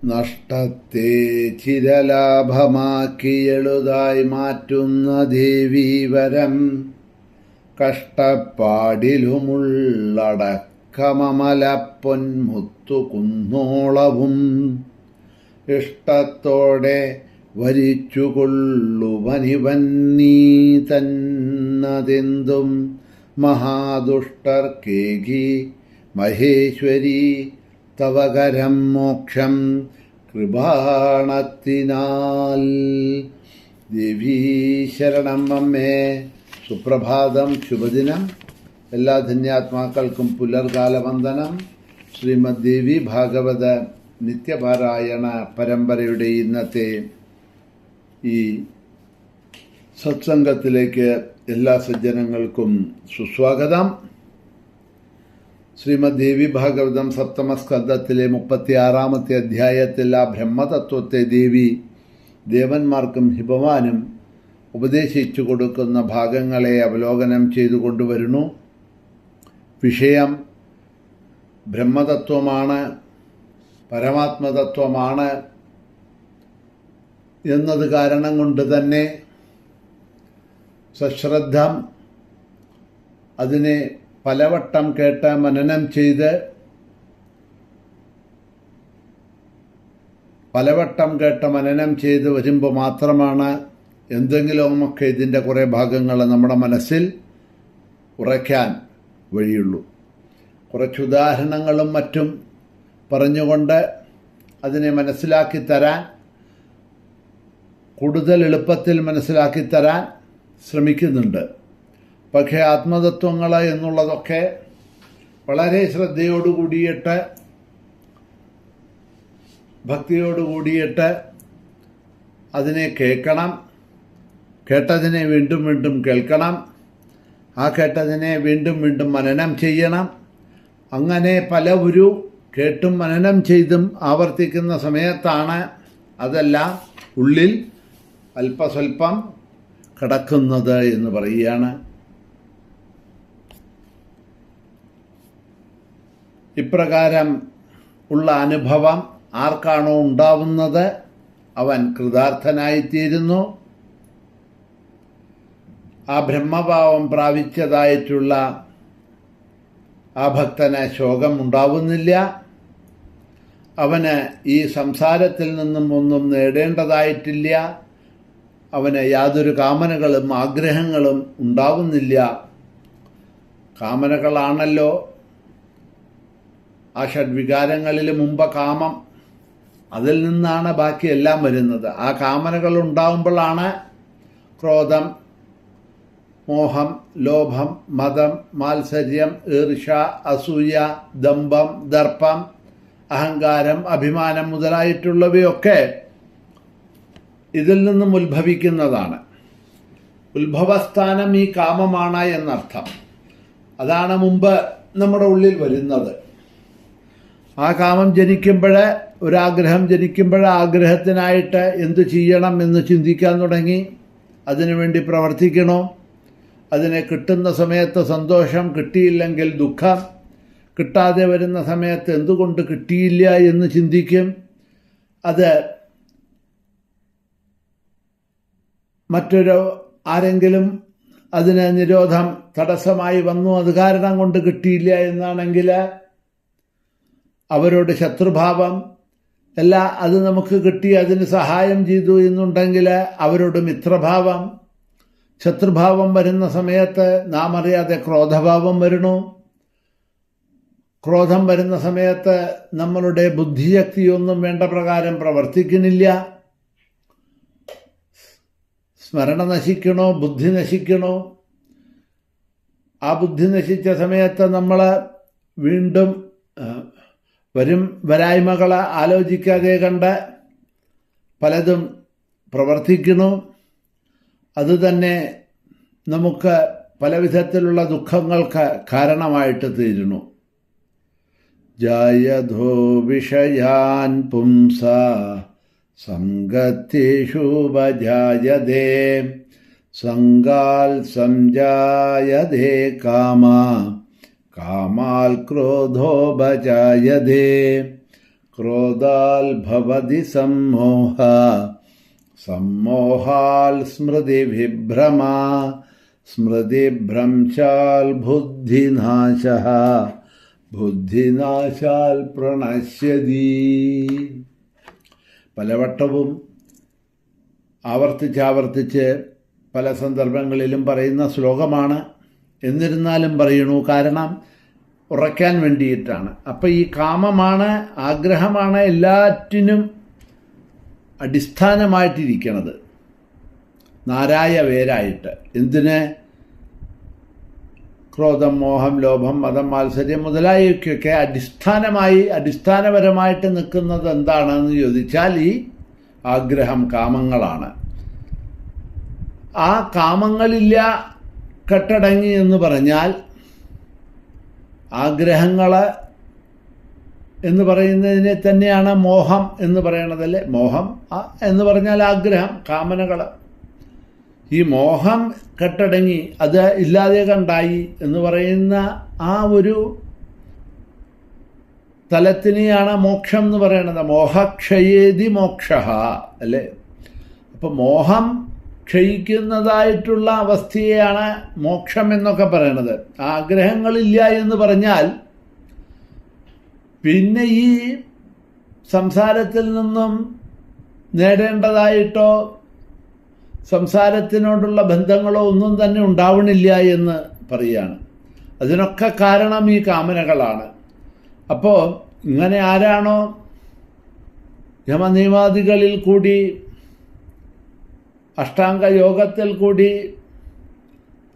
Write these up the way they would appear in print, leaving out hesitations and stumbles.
നഷ്ടത്തെ ചിരലാഭമാക്കിയെളുതായി മാറ്റുന്ന ദേവീവരം കഷ്ടപ്പാടിലുമുള്ളടക്കമമലപ്പൊന്മുത്തു കുന്നോളവും ഇഷ്ടത്തോടെ വരിച്ചുകൊള്ളുവനിവൻ നീ തന്നതെന്തും മഹാദുഷ്ടർക്കേകി മഹേശ്വരി തവകരം മോക്ഷം കൃപാണത്തിനാൽ. ദേവീ ശരണം അമ്മേ. സുപ്രഭാതം, ശുഭദിനം. എല്ലാ ധന്യാത്മാക്കൾക്കും പുലർകാല വന്ദനം. ശ്രീമദ് ദേവി ഭാഗവത നിത്യപാരായണ പരമ്പരയുടെ ഇന്നത്തെ ഈ സത്സംഗത്തിലേക്ക് എല്ലാ സജ്ജനങ്ങൾക്കും സുസ്വാഗതം. ശ്രീമദ് ദേവി ഭാഗവതം സപ്തമസ്കന്ധത്തിലെ 36-ാമത്തെ അധ്യായത്തിൽ ആ ബ്രഹ്മതത്വത്തെ ദേവി ദേവന്മാർക്കും ഹിമവാനും ഉപദേശിച്ചു കൊടുക്കുന്ന ഭാഗങ്ങളെ അവലോകനം ചെയ്തു കൊണ്ടുവരുന്നു. വിഷയം ബ്രഹ്മതത്വമാണ്, പരമാത്മതത്വമാണ് എന്നത് കാരണം കൊണ്ട് തന്നെ സശ്രദ്ധം അതിനെ പലവട്ടം കേട്ട് മനനം ചെയ്ത് വരുമ്പോൾ മാത്രമാണ് എന്തെങ്കിലുമൊക്കെ ഇതിൻ്റെ കുറേ ഭാഗങ്ങൾ നമ്മുടെ മനസ്സിൽ ഉറയ്ക്കാൻ വഴിയുള്ളൂ. കുറച്ച് ഉദാഹരണങ്ങളും മറ്റും പറഞ്ഞുകൊണ്ട് അതിനെ മനസ്സിലാക്കി തരാൻ, കൂടുതൽ എളുപ്പത്തിൽ മനസ്സിലാക്കി തരാൻ ശ്രമിക്കുന്നുണ്ട്. പക്ഷേ ആത്മതത്വങ്ങൾ എന്നുള്ളതൊക്കെ വളരെ ശ്രദ്ധയോടുകൂടിയിട്ട്, ഭക്തിയോടുകൂടിയിട്ട് അതിനെ കേൾക്കണം. കേട്ടതിനെ വീണ്ടും വീണ്ടും കേൾക്കണം. ആ കേട്ടതിനെ വീണ്ടും വീണ്ടും മനനം ചെയ്യണം. അങ്ങനെ പലവരു കേട്ടും മനനം ചെയ്തും ആവർത്തിക്കുന്ന സമയത്താണ് അതെല്ലാം ഉള്ളിൽ അല്പസ്വല്പം കിടക്കുന്നത് എന്ന് പറയുകയാണ്. ഇപ്രകാരം ഉള്ള അനുഭവം ആർക്കാണോ ഉണ്ടാവുന്നത് അവൻ കൃതാർത്ഥനായിത്തീരുന്നു. ആ ബ്രഹ്മഭാവം പ്രാപിച്ചതായിട്ടുള്ള ആ ഭക്തന് ശോകം ഉണ്ടാവുന്നില്ല. അവന് ഈ സംസാരത്തിൽ നിന്നും ഒന്നും നേടേണ്ടതായിട്ടില്ല. അവന് യാതൊരു കാമനകളും ആഗ്രഹങ്ങളും ഉണ്ടാവുന്നില്ല. കാമനകളാണല്ലോ ആ ഷഡ്വികാരങ്ങളിൽ മുമ്പ് കാമം, അതിൽ നിന്നാണ് ബാക്കിയെല്ലാം വരുന്നത്. ആ കാമനകൾ ഉണ്ടാകുമ്പോഴാണ് ക്രോധം, മോഹം, ലോഭം, മതം, മാത്സര്യം, ഈർഷ, അസൂയ, ദമ്പം, ദർപ്പം, അഹങ്കാരം, അഭിമാനം മുതലായിട്ടുള്ളവയൊക്കെ ഇതിൽ നിന്നും ഉത്ഭവിക്കുന്നതാണ്. ഉത്ഭവസ്ഥാനം ഈ കാമമാണ് എന്നർത്ഥം. അതാണ് മുമ്പ് നമ്മുടെ ഉള്ളിൽ വരുന്നത്. ആ കാമം ജനിക്കുമ്പോൾ, ഒരാഗ്രഹം ജനിക്കുമ്പോൾ ആഗ്രഹത്തിനായിട്ട് എന്തു ചെയ്യണം എന്ന് ചിന്തിക്കാൻ തുടങ്ങി. അതിനുവേണ്ടി പ്രവർത്തിക്കണോ? അതിനെ കിട്ടുന്ന സമയത്ത് സന്തോഷം, കിട്ടിയില്ലെങ്കിൽ ദുഃഖം, കിട്ടാതെ വരുന്ന സമയത്ത് എന്തുകൊണ്ട് കിട്ടിയില്ല എന്ന് ചിന്തിക്കും. അത് ആരെങ്കിലും അതിന് നിരോധം തടസ്സമായി വന്നു, അത് കാരണം കൊണ്ട് കിട്ടിയില്ല എന്നാണെങ്കിൽ അവരോട് ശത്രുഭാവം, അത് നമുക്ക് കിട്ടി, അതിന് സഹായം ചെയ്തു എന്നുണ്ടെങ്കിൽ അവരോട് മിത്രഭാവം. ശത്രുഭാവം വരുന്ന സമയത്ത് നാം അറിയാതെ ക്രോധഭാവം വരണു. ക്രോധം വരുന്ന സമയത്ത് നമ്മളുടെ ബുദ്ധിശക്തിയൊന്നും വേണ്ട പ്രകാരം പ്രവർത്തിക്കുന്നില്ല. സ്മരണ നശിക്കണോ, ബുദ്ധി നശിക്കണോ? ആ ബുദ്ധി നശിച്ച സമയത്ത് നമ്മൾ വീണ്ടും വരായ്മകളെ ആലോചിക്കാതെ കണ്ട് പലതും പ്രവർത്തിക്കുന്നു. അതുതന്നെ നമുക്ക് പലവിധത്തിലുള്ള ദുഃഖങ്ങൾക്ക് കാരണമായിട്ട് തീരുന്നു. ജായധോ വിഷയാൻ പുംസ സംഗത്തേഷു ഉപജായതേ സംഗാൽ സംജായതേ കാമ കാമാൽ ക്രോധോപജായതേ ക്രോധാൽ ഭവതി സമ്മോഹ സമ്മോഹാൽ സ്മൃതിവിഭ്രമ സ്മൃതിഭ്രംശാൽ ബുദ്ധിനാശഃ ബുദ്ധിനാശാൽ പ്രണശ്യതി. പലവട്ടവും ആവർത്തിച്ചാവർത്തിച്ച് പല സന്ദർഭങ്ങളിലും പറയുന്ന ശ്ലോകമാണ്. എന്നിരുന്നാലും പറയണു, കാരണം ഉറയ്ക്കാൻ വേണ്ടിയിട്ടാണ്. അപ്പം ഈ കാമമാണ്, ആഗ്രഹമാണ് എല്ലാറ്റിനും അടിസ്ഥാനമായിട്ടിരിക്കുന്നത്, നാരായ വേരായിട്ട്. എന്തിന്? ക്രോധം, മോഹം, ലോഭം, മതം, മാത്സര്യം മുതലായൊക്കെ അടിസ്ഥാനപരമായിട്ട് നിൽക്കുന്നത് എന്താണെന്ന് ചോദിച്ചാൽ ഈ ആഗ്രഹം, കാമങ്ങളാണ്. ആ കാമങ്ങളില്ല കെട്ടടങ്ങി എന്ന് പറഞ്ഞാൽ ആഗ്രഹങ്ങൾ എന്ന് പറയുന്നതിനെ തന്നെയാണ് മോഹം എന്ന് പറയണതല്ലേ. മോഹം എന്ന് പറഞ്ഞാൽ ആഗ്രഹം, കാമനകൾ. ഈ മോഹം കെട്ടടങ്ങി അത് ഇല്ലാതെ കണ്ടായി എന്ന് പറയുന്ന ആ ഒരു തലത്തിനെയാണ് മോക്ഷം എന്ന് പറയണത്. മോഹക്ഷയേതി മോക്ഷ അല്ലേ. അപ്പം മോഹം ക്ഷയിക്കുന്നതായിട്ടുള്ള അവസ്ഥയെയാണ് മോക്ഷം എന്നൊക്കെ പറയണത്. ആഗ്രഹങ്ങളില്ല എന്ന് പറഞ്ഞാൽ പിന്നെ ഈ സംസാരത്തിൽ നിന്നും നേടേണ്ടതായിട്ടോ സംസാരത്തിനോടുള്ള ബന്ധങ്ങളോ ഒന്നും തന്നെ ഉണ്ടാവണില്ല എന്ന് പറയുകയാണ്. അതിനൊക്കെ കാരണം ഈ കാമനകളാണ്. അപ്പോൾ ഇങ്ങനെ ആരാണോ യമനിയമാദികളിൽ കൂടി അഷ്ടാംഗ യോഗത്തിൽ കൂടി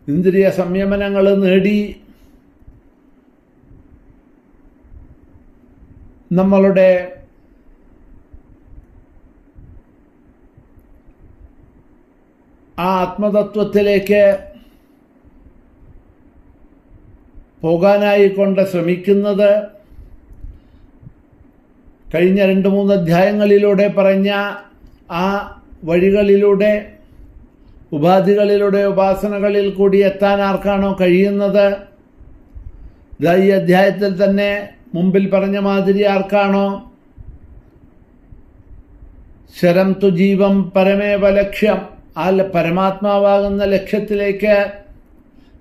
ഇന്ദ്രിയ സംയമനങ്ങൾ നേടി നമ്മളുടെ ആ ആത്മതത്വത്തിലേക്ക് പോകാനായിക്കൊണ്ട് ശ്രമിക്കുന്നത്, കഴിഞ്ഞ 2-3 അധ്യായങ്ങളിലൂടെ പറഞ്ഞ ആ വഴികളിലൂടെ, ഉപാധികളിലൂടെ, ഉപാസനകളിൽ കൂടി എത്താൻ ആർക്കാണോ കഴിയുന്നത്, ഈ അധ്യായത്തിൽ തന്നെ മുമ്പിൽ പറഞ്ഞ മാതിരി ആർക്കാണോ ശരം തു ജീവം പരമേവ ലക്ഷ്യം, ആ പരമാത്മാവാകുന്ന ലക്ഷ്യത്തിലേക്ക്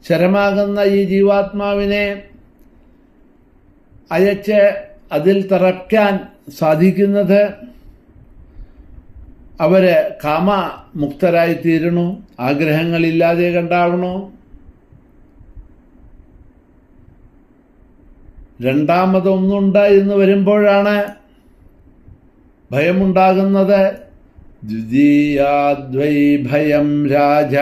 ശരമാകുന്ന ഈ ജീവാത്മാവിനെ അയച്ച് അതിൽ തറയ്ക്കാൻ സാധിക്കുന്നത്, അവര് കാമമുക്തരായിത്തീരണു, ആഗ്രഹങ്ങളില്ലാതെ കണ്ടാവണു. രണ്ടാമതൊന്നുണ്ട് എന്ന് വരുമ്പോഴാണ് ഭയമുണ്ടാകുന്നത്. ദ്വിതീയാദ്വൈ ഭയം രാജ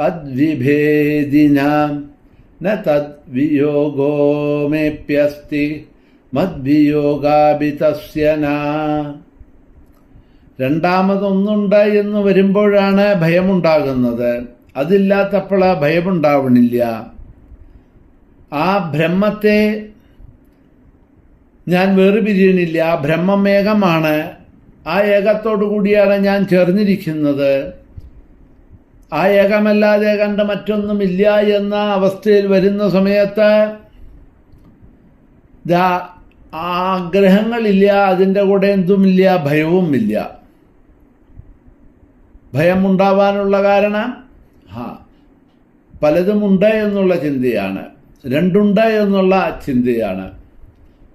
തദ്വിഭേദിനാം ന തദ്വിയോഗോ മേപ്യസ്തി മദ്വിയോഗാഭിതസ്യ ന. രണ്ടാമതൊന്നുണ്ട് എന്ന് വരുമ്പോഴാണ് ഭയമുണ്ടാകുന്നത്. അതില്ലാത്തപ്പോൾ ഭയമുണ്ടാവണില്ല. ആ ബ്രഹ്മത്തെ ഞാൻ വേർപിരിയണില്ല. ബ്രഹ്മം ഏകമാണ്. ആ ഏകത്തോടു കൂടിയാണ് ഞാൻ ചേർന്നിരിക്കുന്നത്. ആ ഏകമല്ലാതെ കണ്ട് മറ്റൊന്നുമില്ല എന്ന അവസ്ഥയിൽ വരുന്ന സമയത്ത് ആഗ്രഹങ്ങളില്ല, അതിൻ്റെ കൂടെ എന്തുമില്ല, ഭയവുമില്ല. ഭയമുണ്ടാവാനുള്ള കാരണം പലതുമുണ്ട് എന്നുള്ള ചിന്തയാണ്, രണ്ടുണ്ട് എന്നുള്ള ചിന്തയാണ്.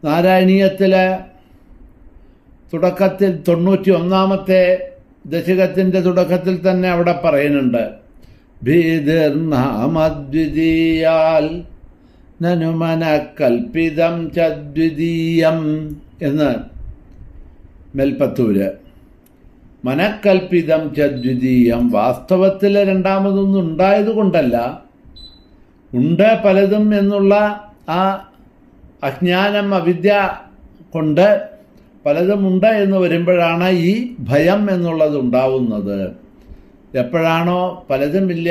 നാരായണീയത്തിലെ തുടക്കത്തിൽ 91-ാമത്തെ ദശകത്തിൻ്റെ തുടക്കത്തിൽ തന്നെ അവിടെ പറയുന്നുണ്ട്, ഭീതിർനാമദ്വിതീയാൽ നനുമന കൽപ്പിതം ചദ്വിതീയം എന്ന് മേൽപ്പത്തൂര്. മനക്കൽപ്പിതം ചദ്വിതീയം, വാസ്തവത്തിൽ രണ്ടാമതൊന്നും ഉണ്ടായതുകൊണ്ടല്ല, ഉണ്ട് പലതും എന്നുള്ള ആ അജ്ഞാനം, അവിദ്യ കൊണ്ട് പലതുമുണ്ട് എന്ന് വരുമ്പോഴാണ് ഈ ഭയം എന്നുള്ളത് ഉണ്ടാവുന്നത്. എപ്പോഴാണോ പലതുമില്ല,